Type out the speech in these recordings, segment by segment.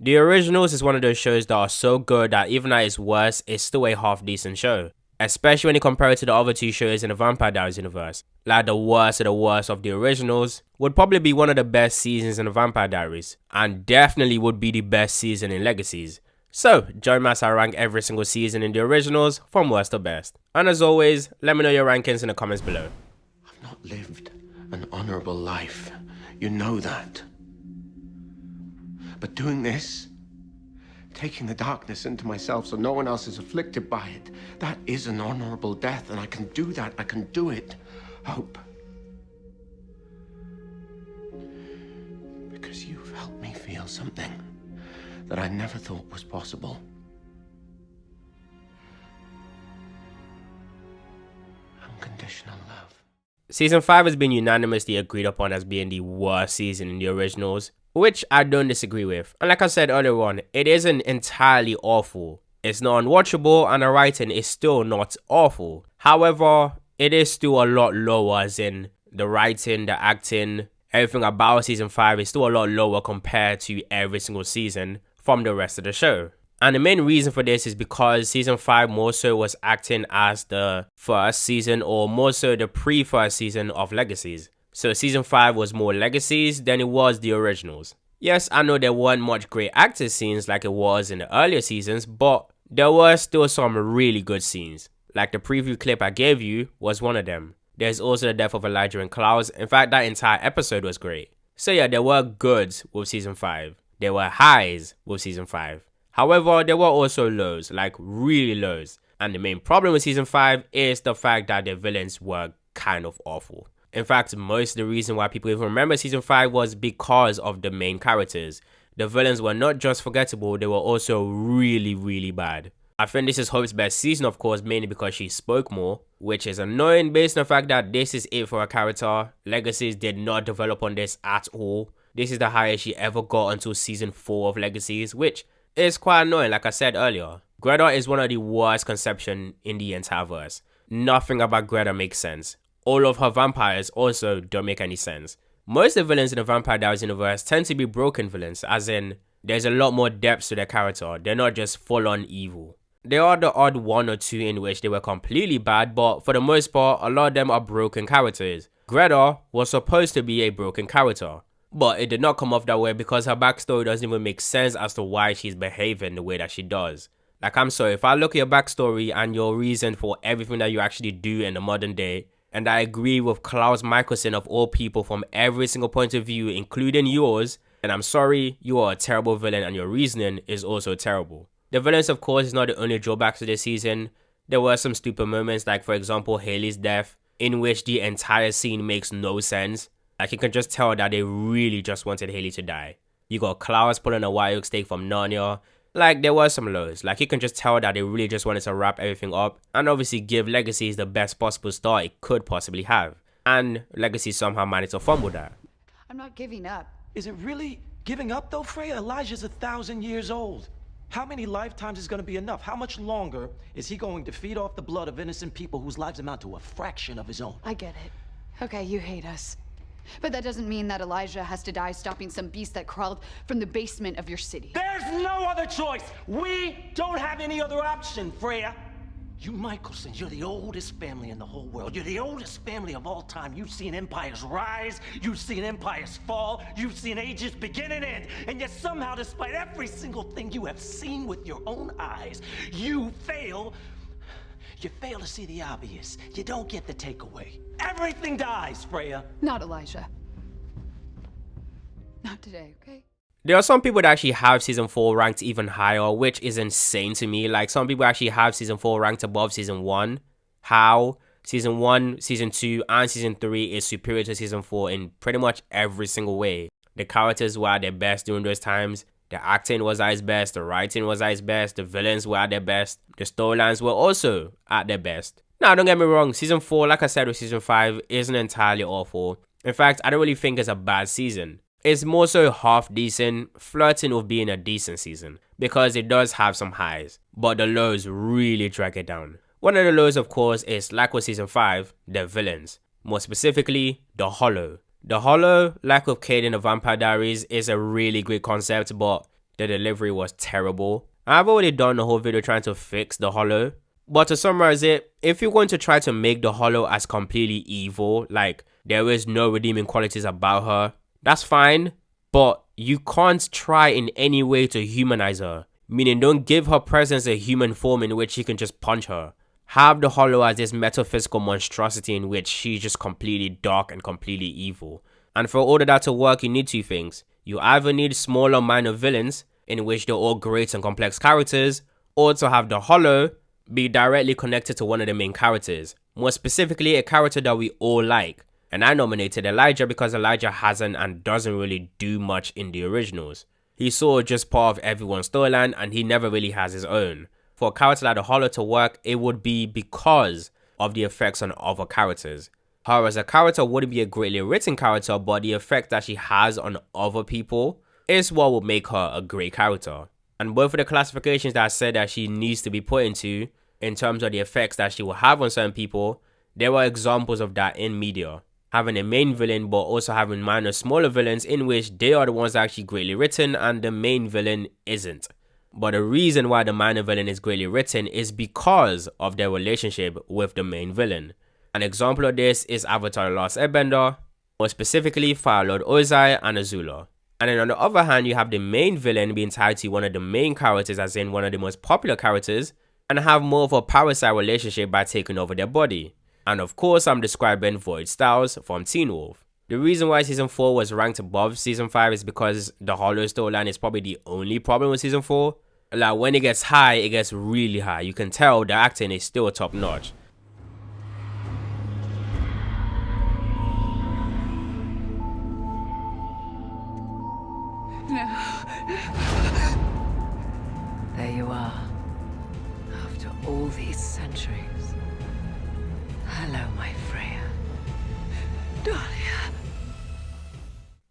The Originals is one of those shows that are so good that even at its worst, it's still a half decent show. Especially when you compare it to the other two shows in the Vampire Diaries universe. Like the worst of the worst of The Originals would probably be one of the best seasons in the Vampire Diaries, and definitely would be the best season in Legacies. So, join me as I rank every single season in The Originals from worst to best. And as always, let me know your rankings in the comments below. I've not lived an honorable life. You know that. But doing this, taking the darkness into myself so no one else is afflicted by it, that is an honorable death, and I can do that. I can do it. Hope. Because you've helped me feel something that I never thought was possible. Unconditional love. Season 5 has been unanimously agreed upon as being the worst season in The Originals, which I don't disagree with. And like I said earlier on, it isn't entirely awful. It's not unwatchable and the writing is still not awful. However, it is still a lot lower, as in the writing, the acting, everything about season 5 is still a lot lower compared to every single season from the rest of the show. And the main reason for this is because season 5 more so was acting as the first season, or more so the pre-first season of Legacies. So season 5 was more Legacies than it was The Originals. Yes, I know there weren't much great acting scenes like it was in the earlier seasons, but there were still some really good scenes. Like the preview clip I gave you was one of them. There's also the death of Elijah and Klaus. In fact, that entire episode was great. So yeah, there were goods with season 5. There were highs with season 5. However, there were also lows, like really lows. And the main problem with season 5 is the fact that the villains were kind of awful. In fact, most of the reason why people even remember season 5 was because of the main characters. The villains were not just forgettable, they were also really bad. I think this is Hope's best season, of course, mainly because she spoke more, which is annoying based on the fact that this is it for her character. Legacies did not develop on this at all. This is the highest she ever got until season 4 of Legacies, which is quite annoying like I said earlier. Greta is one of the worst conception in the entire verse. Nothing about Greta makes sense. All of her vampires also don't make any sense. Most of the villains in the Vampire Diaries universe tend to be broken villains, as in, there's a lot more depth to their character, they're not just full-on evil. There are the odd one or two in which they were completely bad, but for the most part, a lot of them are broken characters. Greta was supposed to be a broken character, but it did not come off that way because her backstory doesn't even make sense as to why she's behaving the way that she does. Like, I'm sorry, if I look at your backstory and your reason for everything that you actually do in the modern day, and I agree with Klaus Mikaelson of all people from every single point of view, including yours, then I'm sorry, you are a terrible villain and your reasoning is also terrible. The villains, of course, is not the only drawbacks to this season. There were some stupid moments, like for example Hayley's death, in which the entire scene makes no sense. Like, you can just tell that they really just wanted Hayley to die. You got Klaus pulling a wild steak from Narnia. Like, there were some lows. Like, you can just tell that they really just wanted to wrap everything up and obviously give Legacies the best possible start it could possibly have. And Legacy somehow managed to fumble that. I'm not giving up. Is it really giving up though, Freya? Elijah's 1,000 years old. How many lifetimes is going to be enough? How much longer is he going to feed off the blood of innocent people whose lives amount to a fraction of his own? I get it. Okay, you hate us. But that doesn't mean that Elijah has to die stopping some beast that crawled from the basement of your city. There's no other choice. We don't have any other option, Freya. You Mikaelsons, you're the oldest family in the whole world. You're the oldest family of all time. You've seen empires rise. You've seen empires fall. You've seen ages begin and end. And yet somehow, despite every single thing you have seen with your own eyes, you fail. You fail to see the obvious. You don't get the takeaway. Everything dies, Freya. Not Elijah. Not today, okay? There are some people that actually have season 4 ranked even higher, which is insane to me. Like, some people actually have season 4 ranked above season 1. How? Season 1, season 2, and season 3 is superior to season 4 in pretty much every single way. The characters were at their best during those times. The acting was at its best. The writing was at its best. The villains were at their best. The storylines were also at their best. Now, don't get me wrong. Season 4, like I said with season 5, isn't entirely awful. In fact, I don't really think it's a bad season. It's more so half decent, flirting with being a decent season, because it does have some highs, but the lows really drag it down. One of the lows, of course, is, like with season 5, the villains. More specifically, the Hollow. The Hollow, like with Cade in the Vampire Diaries, is a really great concept, but The delivery was terrible. I've already done the whole video trying to fix the Hollow. But to summarize it, if you're going to try to make the Hollow as completely evil, like there is no redeeming qualities about her, that's fine. But you can't try in any way to humanize her. Meaning don't give her presence a human form in which you can just punch her. Have the Hollow as this metaphysical monstrosity in which she's just completely dark and completely evil. And for all of that to work, you need two things. You either need smaller minor villains, in which they're all great and complex characters, or to have the Hollow be directly connected to one of the main characters. More specifically, a character that we all like. And I nominated Elijah because Elijah hasn't and doesn't really do much in the originals. He's sort of just part of everyone's storyline and he never really has his own. For a character like the Hollow to work, it would be because of the effects on other characters. Her as a character wouldn't be a greatly written character, but the effect that she has on other people is what would make her a great character. And both of the classifications that I said that she needs to be put into, in terms of the effects that she will have on certain people, there were examples of that in media. Having a main villain, but also having minor smaller villains in which they are the ones actually greatly written and the main villain isn't. But the reason why the minor villain is greatly written is because of their relationship with the main villain. An example of this is Avatar The Last Airbender, more specifically Fire Lord Ozai and Azula. And then on the other hand, you have the main villain being tied to one of the main characters, as in one of the most popular characters, and have more of a parasite relationship by taking over their body. And of course, I'm describing Void Styles from Teen Wolf. The reason why Season 4 was ranked above Season 5 is because the Hollow storyline is probably the only problem with Season 4. Like, when it gets high, it gets really high. You can tell the acting is still top notch. There you are. After all these centuries. Hello, my Freya. Dahlia.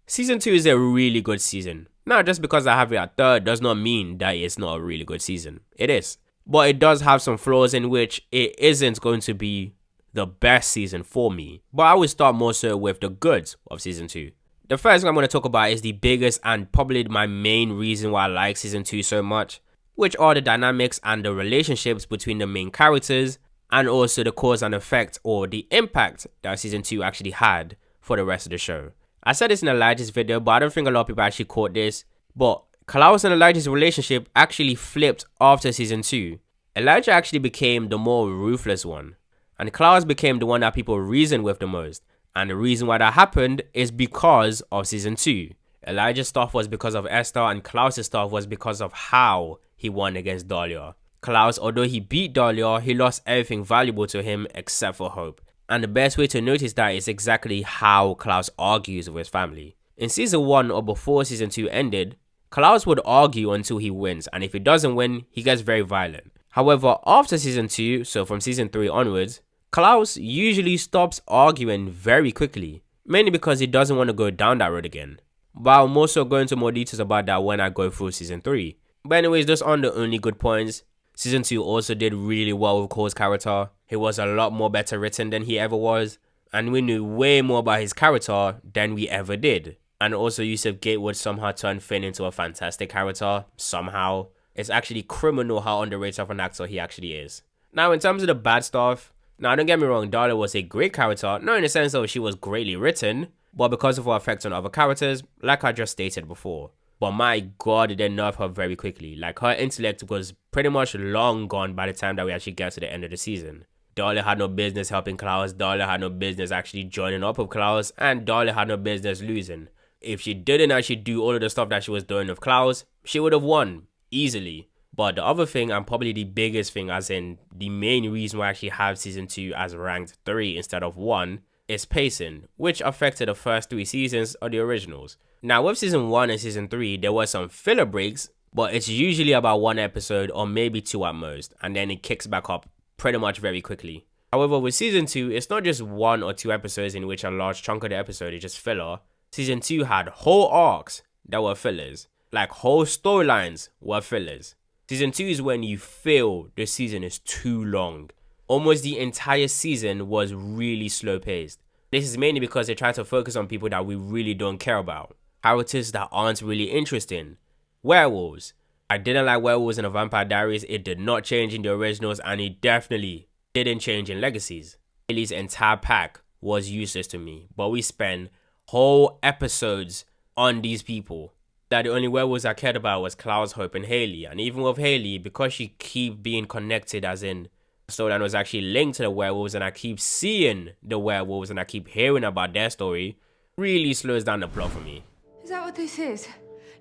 Season 2 is a really good season. Now, just because I have it at third does not mean that it's not a really good season. It is. But it does have some flaws in which it isn't going to be the best season for me. But I will start more so with the goods of Season 2. The first thing I'm going to talk about is the biggest and probably my main reason why I like Season 2 so much, which are the dynamics and the relationships between the main characters, and also the cause and effect or the impact that Season 2 actually had for the rest of the show. I said this in Elijah's video, but I don't think a lot of people actually caught this. But Klaus and Elijah's relationship actually flipped after Season 2. Elijah actually became the more ruthless one, and Klaus became the one that people reasoned with the most. And the reason why that happened is because of Season 2. Elijah's stuff was because of Esther, and Klaus's stuff was because of how he won against Dahlia. Klaus, although he beat Dahlia, he lost everything valuable to him except for hope. And the best way to notice that is exactly how Klaus argues with his family. In Season 1 or before Season 2 ended, Klaus would argue until he wins, and if he doesn't win, he gets very violent. However, after Season 2, so from Season 3 onwards, Klaus usually stops arguing very quickly, mainly because he doesn't want to go down that road again. But I'll more so go into more details about that when I go through Season 3. But anyways, those aren't the only good points. Season 2 also did really well with Kol's character. He was a lot more better written than he ever was, and we knew way more about his character than we ever did. And also Yusuf Gatewood somehow turned Finn into a fantastic character, somehow. It's actually criminal how underrated of an actor he actually is. Now, in terms of the bad stuff, now don't get me wrong, Dahlia was a great character, not in the sense that she was greatly written, but because of her effects on other characters, like I just stated before. But my god, they nerfed her very quickly. Like, her intellect was pretty much long gone by the time that we actually get to the end of the season. Dahlia had no business helping Klaus, Dahlia had no business actually joining up with Klaus, and Dahlia had no business losing. If she didn't actually do all of the stuff that she was doing with Klaus, she would have won, easily. But the other thing, and probably the biggest thing, as in the main reason why I actually have Season 2 as ranked 3 instead of 1, is pacing, which affected the first 3 seasons of the originals. Now, with Season 1 and Season 3, there were some filler breaks, but it's usually about 1 episode or maybe 2 at most, and then it kicks back up pretty much very quickly. However, with Season 2, it's not just 1 or 2 episodes in which a large chunk of the episode is just filler. Season 2 had whole arcs that were fillers, like whole storylines were fillers. Season 2 is when you feel the season is too long. Almost the entire season was really slow paced. This is mainly because they try to focus on people that we really don't care about. Characters that aren't really interesting. Werewolves. I didn't like werewolves in the Vampire Diaries. It did not change in the originals, and it definitely didn't change in Legacies. Hayley's entire pack was useless to me, but we spent whole episodes on these people. That the only werewolves I cared about was Klaus, Hope, and Hayley. And even with Hayley, because she keep being connected, as in the storyline was actually linked to the werewolves, and I keep seeing the werewolves and I keep hearing about their story, really slows down the plot for me. Is that what this is?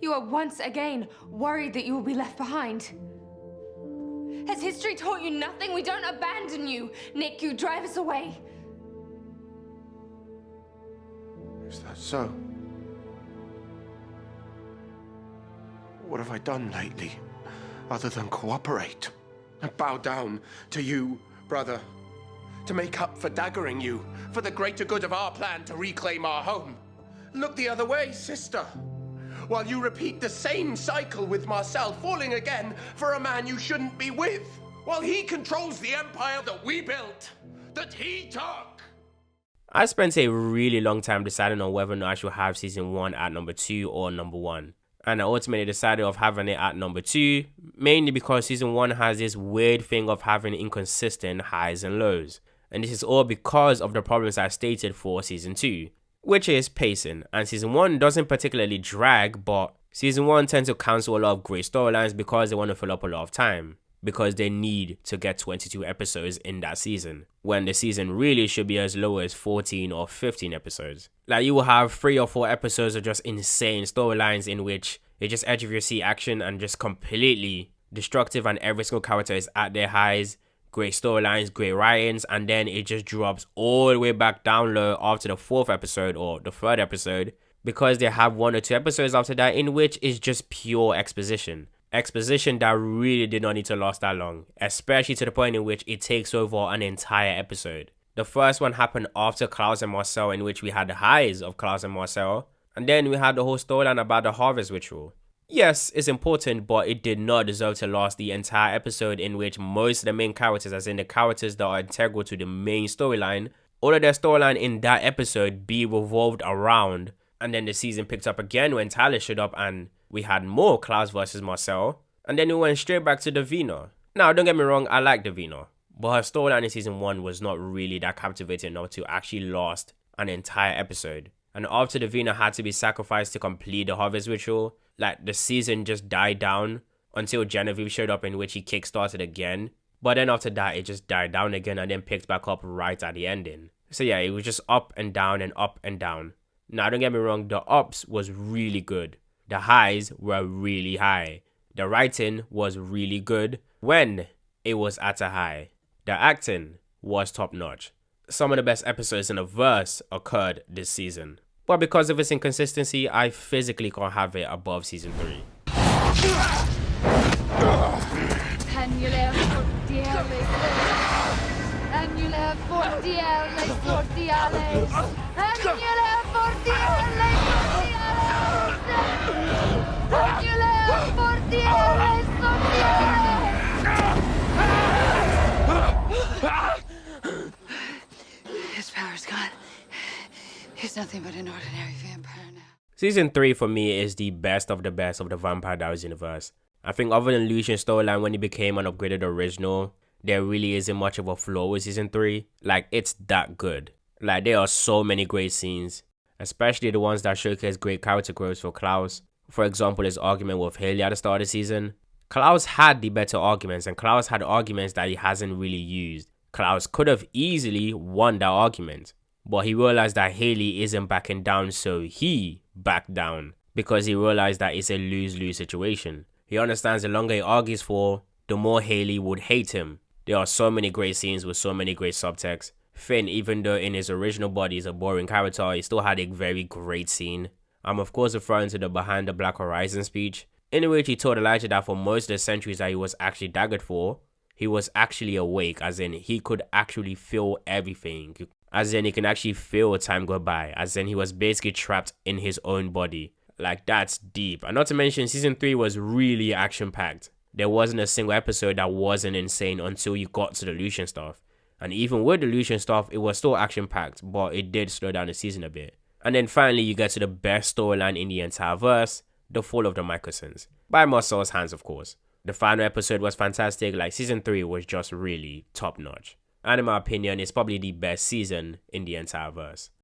You are once again worried that you will be left behind. Has history taught you nothing? We don't abandon you. Nick, you drive us away. Is that so? What have I done lately, other than cooperate and bow down to you, brother, to make up for daggering you, for the greater good of our plan to reclaim our home? Look the other way, sister, while you repeat the same cycle with Marcel, falling again for a man you shouldn't be with, while he controls the empire that we built, that he took. I spent a really long time deciding on whether or not I should have season 1 at number 2 or number 1. And I ultimately decided of having it at number 2, mainly because season 1 has this weird thing of having inconsistent highs and lows. And this is all because of the problems I stated for season 2, which is pacing. And season 1 doesn't particularly drag, but season 1 tends to cancel a lot of great storylines because they want to fill up a lot of time, because they need to get 22 episodes in that season, when the season really should be as low as 14 or 15 episodes. Like, you will have 3 or 4 episodes of just insane storylines in which it's just edge of your seat action and just completely destructive, and every single character is at their highs, great storylines, great writings, and then it just drops all the way back down low after the 4th episode or the 3rd episode, because they have 1 or 2 episodes after that in which is just pure exposition. Exposition that really did not need to last that long, especially to the point in which it takes over an entire episode. The first one happened after Klaus and Marcel, in which we had the highs of Klaus and Marcel, and then we had the whole storyline about the harvest ritual. Yes, it's important, but it did not deserve to last the entire episode, in which most of the main characters, as in the characters that are integral to the main storyline, all of their storyline in that episode be revolved around, and then the season picked up again when Tyler showed up and we had more Klaus versus Marcel, and then we went straight back to Davina. Now, don't get me wrong, I like Davina, but her storyline in season 1 was not really that captivating enough to actually last an entire episode. And after Davina had to be sacrificed to complete the harvest ritual, like, the season just died down until Genevieve showed up, in which he kickstarted again. But then after that, it just died down again and then picked back up right at the ending. So yeah, it was just up and down and up and down. Now, don't get me wrong, the ups was really good. The highs were really high. The writing was really good when it was at a high. The acting was top notch. Some of the best episodes in the verse occurred this season. But because of its inconsistency, I physically can't have it above season 3. His power's gone. He's nothing but an ordinary vampire now. Season 3 for me is the best of the Vampire Diaries universe. I think other than Lucian's storyline when he became an upgraded original, there really isn't much of a flaw with season 3. Like, it's that good. Like, there are so many great scenes, especially the ones that showcase great character growth for Klaus. For example, his argument with Hayley at the start of the season. Klaus had the better arguments, and Klaus had arguments that he hasn't really used. Klaus could have easily won that argument, but he realized that Hayley isn't backing down, so he backed down, because he realized that it's a lose-lose situation. He understands the longer he argues for, the more Hayley would hate him. There are so many great scenes with so many great subtext. Finn, even though in his original body is a boring character, he still had a very great scene. I'm of course referring to the Behind the Black Horizon speech, in which he told Elijah that for most of the centuries that he was actually daggered for, he was actually awake, as in he could actually feel everything. As in he can actually feel time go by, as in he was basically trapped in his own body. Like, that's deep. And not to mention, season 3 was really action-packed. There wasn't a single episode that wasn't insane until you got to the Lucian stuff. And even with the Lucian stuff, it was still action-packed, but it did slow down the season a bit. And then finally, you get to the best storyline in the entire verse, The Fall of the Mikaelsons, by Marcel's hands of course. The final episode was fantastic, like season 3 was just really top notch. And in my opinion, it's probably the best season in the entire verse.